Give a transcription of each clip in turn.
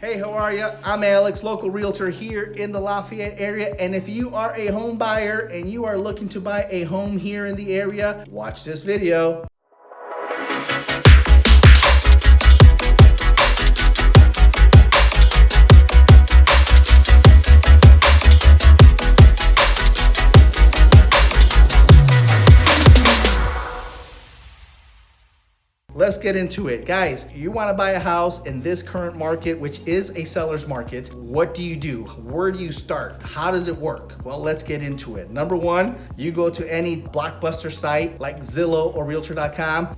Hey, how are you? I'm Alex, local realtor here in the Lafayette area. And if you are a home buyer and you are looking to buy a home here in the area, watch this video. Let's get into it. Guys, you want to buy a house in this current market, which is a seller's market. What do you do? Where do you start? How does it work? Well, let's get into it. Number one, you go to any blockbuster site like Zillow or Realtor.com.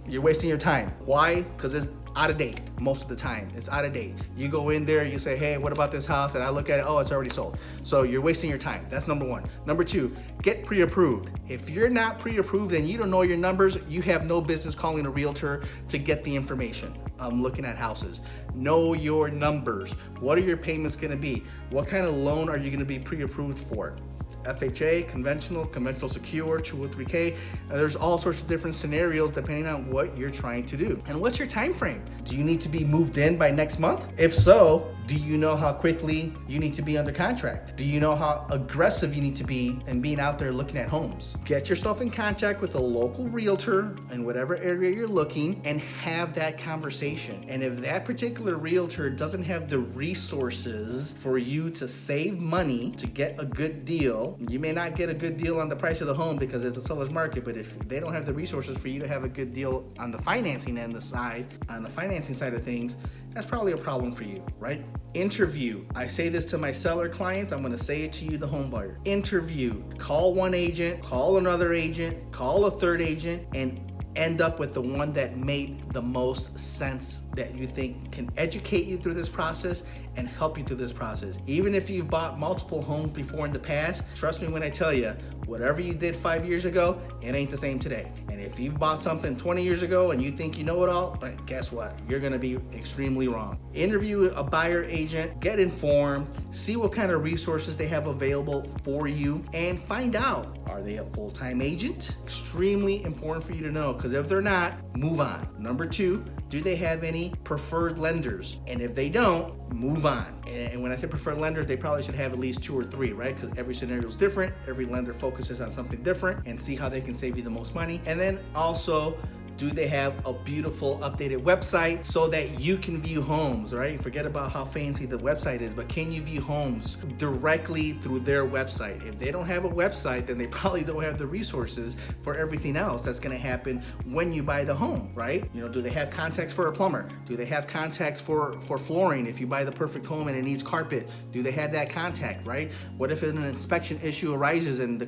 You're wasting your time. Why? Because it's out of date most of the time. It's out of date. You go in there, you say, hey, what about this house? And I look at it, oh, it's already sold. So you're wasting your time. That's number one. Number two, get pre-approved. If you're not pre-approved and you don't know your numbers, you have no business calling a realtor to get the information. Looking at houses. Know your numbers. What are your payments gonna be? What kind of loan are you gonna be pre-approved for? FHA, conventional secure, 203K. There's all sorts of different scenarios depending on what you're trying to do. And what's your time frame? Do you need to be moved in by next month? If so, do you know how quickly you need to be under contract? Do you know how aggressive you need to be in being out there looking at homes? Get yourself in contact with a local realtor in whatever area you're looking and have that conversation. And if that particular realtor doesn't have the resources for you to save money to get a good deal, you may not get a good deal on the price of the home because it's a seller's market, but if they don't have the resources for you to have a good deal on the financing side of things, that's probably a problem for you, right? Interview. I say this to my seller clients. I'm going to say it to you, the home buyer. Interview. Call one agent, call another agent, call a third agent, and end up with the one that made the most sense, that you think can educate you through this process and help you through this process. Even if you've bought multiple homes before in the past, trust me when I tell you, whatever you did 5 years ago, it ain't the same today. And if you've bought something 20 years ago and you think you know it all, but guess what? You're gonna be extremely wrong. Interview a buyer agent, get informed, see what kind of resources they have available for you, and find out, are they a full-time agent? Extremely important for you to know, because if they're not, move on. Number two, do they have any preferred lenders? And if they don't, move on. And when I say preferred lenders, they probably should have at least 2 or 3, right? Because every scenario is different. Every lender focuses on something different, and see how they can save you the most money. And then also, do they have a beautiful updated website so that you can view homes, right? Forget about how fancy the website is, but can you view homes directly through their website? If they don't have a website, then they probably don't have the resources for everything else that's gonna happen when you buy the home, right? You know, do they have contacts for a plumber? Do they have contacts for flooring if you buy the perfect home and it needs carpet? Do they have that contact, right? What if an inspection issue arises and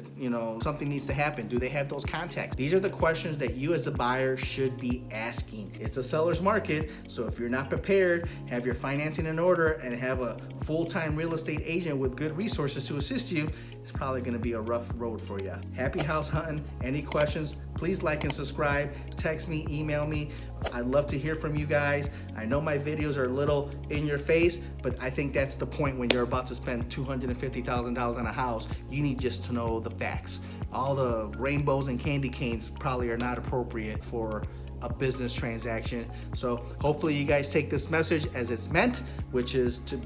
something needs to happen? Do they have those contacts? These are the questions that you as a buyer should be asking. It's a seller's market, so if you're not prepared, have your financing in order, and have a full-time real estate agent with good resources to assist you, it's probably gonna be a rough road for you. Happy house hunting. Any questions, please like and subscribe. Text me, email me. I'd love to hear from you guys. I know my videos are a little in your face, but I think that's the point. When you're about to spend $250,000 on a house, you need just to know the facts. All the rainbows and candy canes probably are not appropriate for a business transaction. So hopefully you guys take this message as it's meant, which is to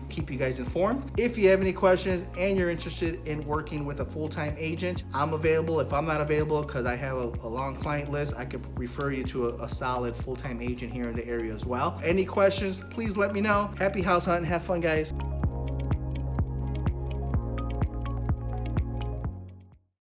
keep you guys informed. If you have any questions and you're interested in working with a full-time agent, I'm available. If I'm not available because I have a long client list, I could refer you to a solid full-time agent here in the area as well. Any questions, please let me know. Happy house hunting. Have fun, guys.